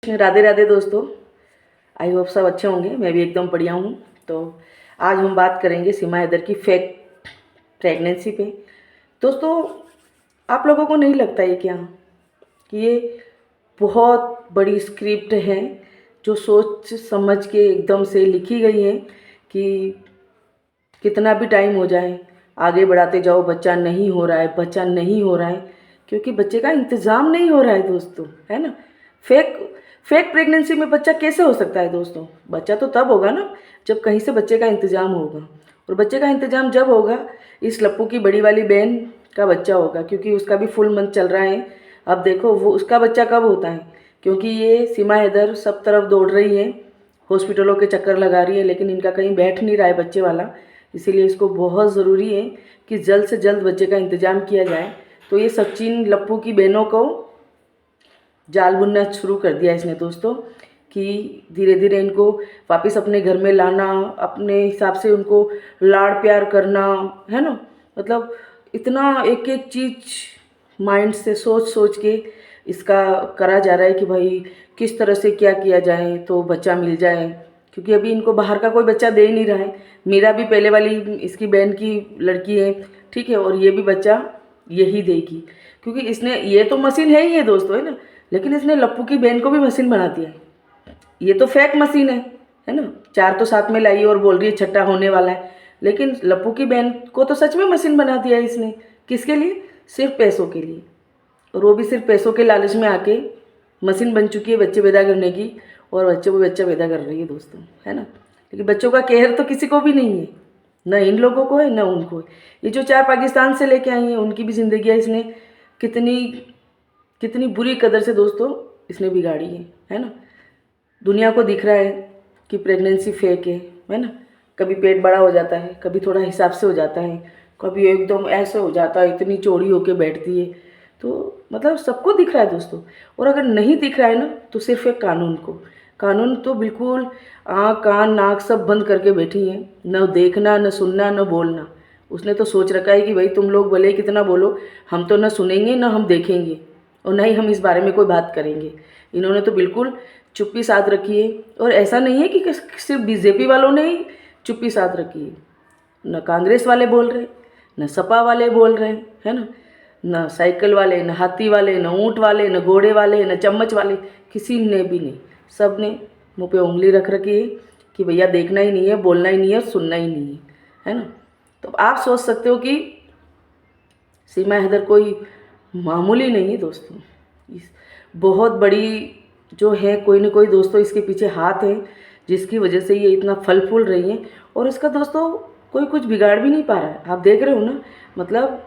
कृष्ण, राधे राधे दोस्तों। I hope सब अच्छे होंगे, मैं भी एकदम बढ़िया हूँ। तो आज हम बात करेंगे सीमा हैदर की फेक प्रेगनेंसी पे। दोस्तों, आप लोगों को नहीं लगता है क्या कि ये बहुत बड़ी स्क्रिप्ट है जो सोच समझ के एकदम से लिखी गई है कि कितना भी टाइम हो जाए आगे बढ़ाते जाओ, बच्चा नहीं हो रहा है, बच्चा नहीं हो रहा है, क्योंकि बच्चे का इंतज़ाम नहीं हो रहा है दोस्तों, है ना। फेक फेक प्रेगनेंसी में बच्चा कैसे हो सकता है दोस्तों? बच्चा तो तब होगा ना जब कहीं से बच्चे का इंतज़ाम होगा, और बच्चे का इंतज़ाम जब होगा इस लप्पू की बड़ी वाली बहन का बच्चा होगा, क्योंकि उसका भी फुल मंथ चल रहा है। अब देखो वो उसका बच्चा कब होता है, क्योंकि ये सीमा हैदर सब तरफ दौड़ रही है, हॉस्पिटलों के चक्कर लगा रही है, लेकिन इनका कहीं बैठ नहीं रहा है बच्चे वाला। इसीलिए इसको बहुत ज़रूरी है कि जल्द से जल्द बच्चे का इंतज़ाम किया जाए। तो ये सचिन लप्पू की बहनों को जाल बुनना शुरू कर दिया इसने दोस्तों, कि धीरे धीरे इनको वापस अपने घर में लाना, अपने हिसाब से उनको लाड़ प्यार करना, है ना। मतलब इतना एक एक चीज़ माइंड से सोच सोच के इसका करा जा रहा है कि भाई किस तरह से क्या किया जाए तो बच्चा मिल जाए, क्योंकि अभी इनको बाहर का कोई बच्चा दे ही नहीं रहा है। मेरा भी पहले वाली इसकी बहन की लड़की है, ठीक है, और ये भी बच्चा यही देगी, क्योंकि इसने ये तो मशीन है ही है दोस्तों, है ना, लेकिन इसने लप्पू की बहन को भी मशीन बना दिया है। ये तो फेक मशीन है ना। 4 तो साथ में लाई और बोल रही है छठा होने वाला है, लेकिन लप्पू की बहन को तो सच में मशीन बना दिया है इसने। किसके लिए? सिर्फ पैसों के लिए, और वो भी सिर्फ पैसों के लालच में आके मशीन बन चुकी है बच्चे पैदा करने की, और बच्चों को बच्चा पैदा कर रही है दोस्तों, है ना। लेकिन बच्चों का केयर तो किसी को भी नहीं है, न इन लोगों को है न उनको है। ये जो 4 पाकिस्तान से लेके आई हैं उनकी भी जिंदगी इसने कितनी कितनी बुरी कदर से दोस्तों इसने बिगाड़ी है ना। दुनिया को दिख रहा है कि प्रेगनेंसी फेक है ना। कभी पेट बड़ा हो जाता है, कभी थोड़ा हिसाब से हो जाता है, कभी एकदम ऐसे हो जाता है, इतनी चौड़ी होके बैठती है। तो मतलब सबको दिख रहा है दोस्तों। और अगर नहीं दिख रहा है ना तो सिर्फ एक कानून तो बिल्कुल आँख कान नाक सब बंद करके बैठी है, न देखना न सुनना न बोलना। उसने तो सोच रखा है कि भाई तुम लोग भले कितना बोलो, हम तो न सुनेंगे न हम देखेंगे, और न ही हम इस बारे में कोई बात करेंगे। इन्होंने तो बिल्कुल चुप्पी साध रखी है। और ऐसा नहीं है कि सिर्फ बीजेपी वालों ने ही चुप्पी साध रखी है, न कांग्रेस वाले बोल रहे, न सपा वाले बोल रहे, है ना, न साइकिल वाले, न हाथी वाले, न ऊँट वाले, न घोड़े वाले, न चम्मच वाले, किसी ने भी नहीं। सब ने मुँह पे उंगली रख रखी है कि भैया देखना ही नहीं है, बोलना ही नहीं है, सुनना ही नहीं है ना। तो आप सोच सकते हो कि सीमा हैदर कोई मामूली नहीं है दोस्तों। इस बहुत बड़ी जो है कोई ना कोई दोस्तों इसके पीछे हाथ है, जिसकी वजह से ये इतना फल फूल रही है। और इसका दोस्तों कोई कुछ बिगाड़ भी नहीं पा रहा है, आप देख रहे हो ना। मतलब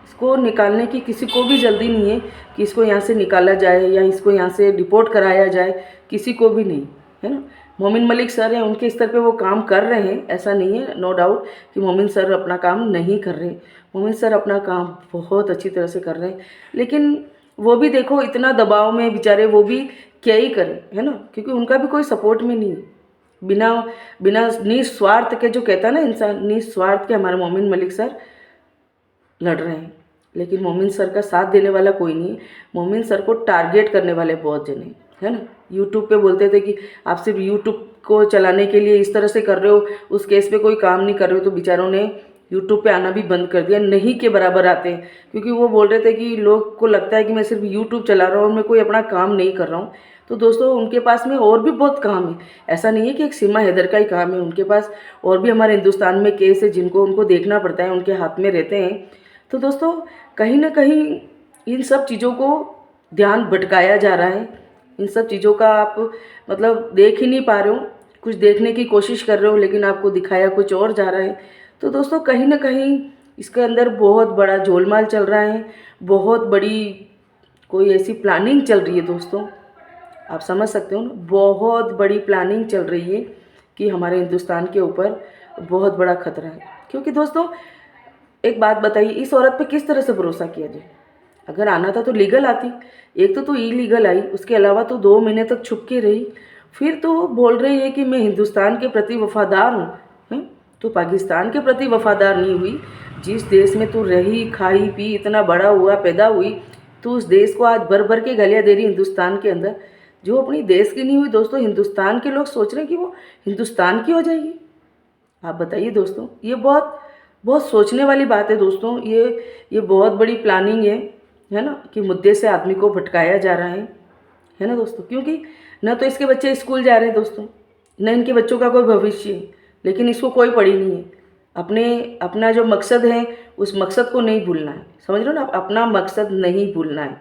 इसको निकालने की किसी को भी जल्दी नहीं है कि इसको यहाँ से निकाला जाए या इसको यहाँ से डिपोर्ट कराया जाए, किसी को भी नहीं, है ना। मोमिन मलिक सर हैं, उनके स्तर पे वो काम कर रहे हैं, ऐसा नहीं है, नो डाउट कि मोमिन सर अपना काम नहीं कर रहे। मोमिन सर अपना काम बहुत अच्छी तरह से कर रहे हैं, लेकिन वो भी देखो इतना दबाव में बेचारे, वो भी क्या ही करें, है ना, क्योंकि उनका भी कोई सपोर्ट में नहीं है। बिना बिना निस्वार्थ के, जो कहता है ना इंसान, निस्वार्थ के हमारे मोमिन मलिक सर लड़ रहे हैं, लेकिन मोमिन सर का साथ देने वाला कोई नहीं है। मोमिन सर को टारगेट करने वाले बहुत जने, है ना। यूट्यूब पे बोलते थे कि आप सिर्फ यूट्यूब को चलाने के लिए इस तरह से कर रहे हो, उस केस पे कोई काम नहीं कर रहे हो। तो बेचारों ने यूट्यूब पे आना भी बंद कर दिया, नहीं के बराबर आते हैं, क्योंकि वो बोल रहे थे कि लोग को लगता है कि मैं सिर्फ यूट्यूब चला रहा हूँ और मैं कोई अपना काम नहीं कर रहा हूँ। तो दोस्तों उनके पास में और भी बहुत काम है, ऐसा नहीं है कि एक सीमा हैदर का ही काम है, उनके पास और भी हमारे हिंदुस्तान में केस है जिनको उनको देखना पड़ता है, उनके हाथ में रहते हैं। तो दोस्तों कहीं ना कहीं इन सब चीज़ों को ध्यान भटकाया जा रहा है। इन सब चीज़ों का आप मतलब देख ही नहीं पा रहे हो, कुछ देखने की कोशिश कर रहे हो लेकिन आपको दिखाया कुछ और जा रहा है। तो दोस्तों कहीं ना कहीं इसके अंदर बहुत बड़ा झोलमाल चल रहा है, बहुत बड़ी कोई ऐसी प्लानिंग चल रही है दोस्तों, आप समझ सकते हो ना। बहुत बड़ी प्लानिंग चल रही है कि हमारे हिंदुस्तान के ऊपर बहुत बड़ा खतरा है। क्योंकि दोस्तों एक बात बताइए, इस औरत पे किस तरह से भरोसा किया जाए? अगर आना था तो लीगल आती, एक तो इलीगल आई, उसके अलावा तो 2 महीने तक छुप के रही, फिर तो बोल रही है कि मैं हिंदुस्तान के प्रति वफादार हूँ। तो पाकिस्तान के प्रति वफादार नहीं हुई। जिस देश में तू रही खाई पी इतना बड़ा हुआ पैदा हुई, तो उस देश को आज भर भर के गालियाँ दे रही हिंदुस्तान के अंदर। जो अपनी देश की नहीं हुई दोस्तों, हिंदुस्तान के लोग सोच रहे हैं कि वो हिंदुस्तान की हो जाएगी। आप बताइए दोस्तों, ये बहुत बहुत सोचने वाली बात है दोस्तों। ये बहुत बड़ी प्लानिंग है ना, कि मुद्दे से आदमी को भटकाया जा रहा है ना दोस्तों। क्योंकि न तो इसके बच्चे स्कूल जा रहे हैं दोस्तों, न इनके बच्चों का कोई भविष्य है, लेकिन इसको कोई पड़ी नहीं है। अपना जो मकसद है उस मकसद को नहीं भूलना है, समझ रहे हो ना, अपना मकसद नहीं भूलना है,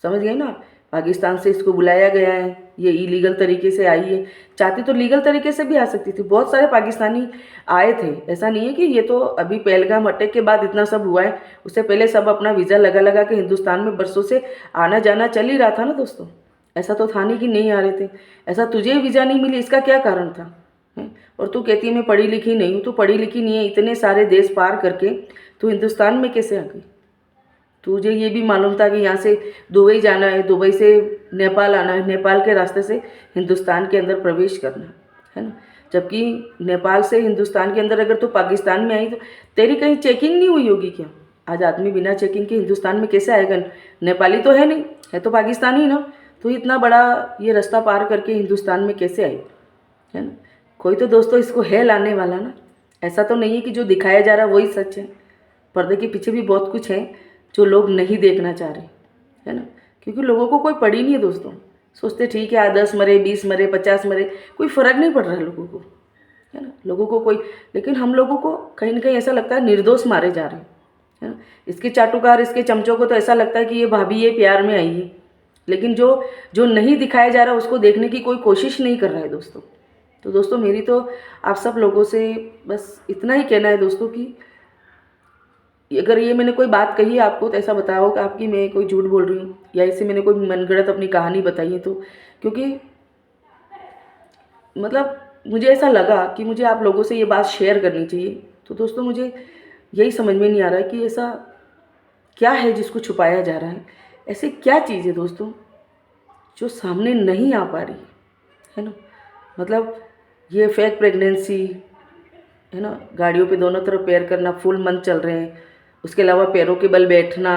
समझ गए ना। पाकिस्तान से इसको बुलाया गया है, ये इलीगल तरीके से आई है, चाहती तो लीगल तरीके से भी आ सकती थी। बहुत सारे पाकिस्तानी आए थे, ऐसा नहीं है कि ये तो अभी पहलगाम अटैक के बाद इतना सब हुआ है, उससे पहले सब अपना वीज़ा लगा लगा के हिंदुस्तान में बरसों से आना जाना चल ही रहा था ना दोस्तों। ऐसा तो था नहीं कि नहीं आ रहे थे। ऐसा तुझे वीज़ा नहीं मिली, इसका क्या कारण था है? और तू कहती है मैं पढ़ी लिखी नहीं हूँ, तो पढ़ी लिखी नहीं है, इतने सारे देश पार करके तू हिंदुस्तान में कैसे आ गई? तुझे ये भी मालूम था कि यहाँ से दुबई जाना है, दुबई से नेपाल आना है, नेपाल के रास्ते से हिंदुस्तान के अंदर प्रवेश करना है ना। जबकि नेपाल से हिंदुस्तान के अंदर अगर तू पाकिस्तान में आई तो तेरी कहीं चेकिंग नहीं हुई होगी क्या? आज आदमी बिना चेकिंग के हिंदुस्तान में कैसे आएगा? नेपाली तो है नहीं, है तो पाकिस्तानी ना। तो इतना बड़ा ये रास्ता पार करके हिंदुस्तान में कैसे आई, है ना। कोई तो दोस्तों इसको है लाने वाला ना। ऐसा तो नहीं है कि जो दिखाया जा रहा है वही सच है। पर्दे के पीछे भी बहुत कुछ है जो लोग नहीं देखना चाह रहे, है ना। क्योंकि लोगों को कोई पड़ी नहीं है दोस्तों। सोचते ठीक है 10 मरे, 20 मरे, 50 मरे, कोई फ़र्क नहीं पड़ रहा है लोगों को, है ना। लोगों को कोई, लेकिन हम लोगों को कहीं ना कहीं ऐसा लगता है निर्दोष मारे जा रहे हैं, है ना। इसके चाटुकार, इसके चमचों को तो ऐसा लगता है कि ये भाभी ये प्यार में आई है, लेकिन जो जो नहीं दिखाया जा रहा उसको देखने की कोई कोशिश नहीं कर रहा है दोस्तों। तो दोस्तों मेरी तो आप सब लोगों से बस इतना ही कहना है दोस्तों कि अगर ये मैंने कोई बात कही है आपको तो ऐसा बताओ कि आपकी मैं कोई झूठ बोल रही हूँ या इससे मैंने कोई मनगढ़ंत अपनी कहानी बताई है, तो क्योंकि मतलब मुझे ऐसा लगा कि मुझे आप लोगों से ये बात शेयर करनी चाहिए। तो दोस्तों मुझे यही समझ में नहीं आ रहा है कि ऐसा क्या है जिसको छुपाया जा रहा है। ऐसी क्या चीज़ है दोस्तों जो सामने नहीं आ पा रही है ना। मतलब ये फेक प्रेगनेंसी है ना, गाड़ियों पे दोनों तरफ पैर करना, फुल मंथ चल रहे हैं, उसके अलावा पैरों के बल बैठना,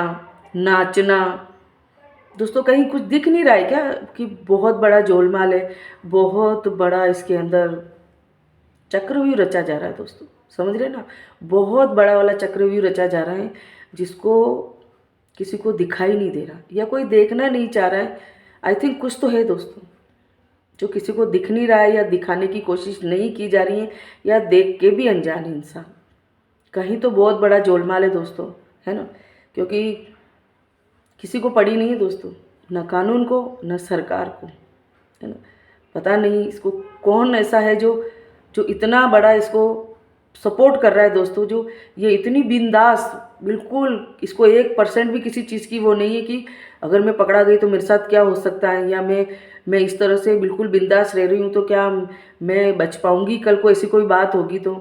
नाचना। दोस्तों कहीं कुछ दिख नहीं रहा है क्या कि बहुत बड़ा गोलमाल है, बहुत बड़ा इसके अंदर चक्रव्यूह रचा जा रहा है दोस्तों, समझ रहे ना। बहुत बड़ा वाला चक्रव्यूह रचा जा रहा है जिसको किसी को दिखाई नहीं दे रहा या कोई देखना नहीं चाह रहा है। आई थिंक कुछ तो है दोस्तों जो किसी को दिख नहीं रहा है या दिखाने की कोशिश नहीं की जा रही है, या देख के भी अनजान इंसान। कहीं तो बहुत बड़ा गोलमाल है दोस्तों, है ना। क्योंकि किसी को पड़ी नहीं है दोस्तों, न कानून को न सरकार को, है ना। पता नहीं इसको कौन ऐसा है जो जो इतना बड़ा इसको सपोर्ट कर रहा है दोस्तों, जो ये इतनी बिंदास, बिल्कुल इसको 1% भी किसी चीज़ की वो नहीं है कि अगर मैं पकड़ा गई तो मेरे साथ क्या हो सकता है, या मैं इस तरह से बिल्कुल बिंदास रह रही हूँ तो क्या मैं बच पाऊँगी कल को ऐसी कोई बात होगी तो,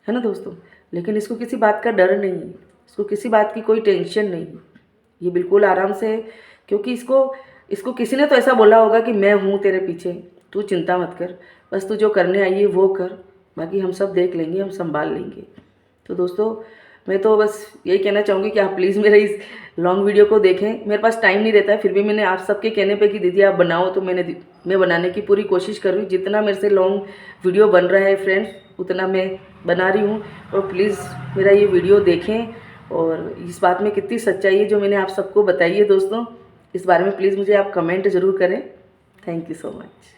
है ना दोस्तों। लेकिन इसको किसी बात का डर नहीं है, इसको किसी बात की कोई टेंशन नहीं है, ये बिल्कुल आराम से है। क्योंकि इसको किसी ने तो ऐसा बोला होगा कि मैं हूँ तेरे पीछे, तू चिंता मत कर, बस तू जो करने आई है वो कर, बाकी हम सब देख लेंगे, हम संभाल लेंगे। तो दोस्तों मैं तो बस यही कहना चाहूँगी कि आप प्लीज़ मेरे इस लॉन्ग वीडियो को देखें। मेरे पास टाइम नहीं रहता है, फिर भी मैंने आप सबके कहने पे कि दीदी आप बनाओ, तो मैं बनाने की पूरी कोशिश कर रही हूँ। जितना मेरे से लॉन्ग वीडियो बन रहा है फ्रेंड्स, उतना मैं बना रही हूँ। और प्लीज़ मेरा ये वीडियो देखें, और इस बात में कितनी सच्चाई है जो मैंने आप सबको बताई है दोस्तों, इस बारे में प्लीज़ मुझे आप कमेंट ज़रूर करें। Thank you so much.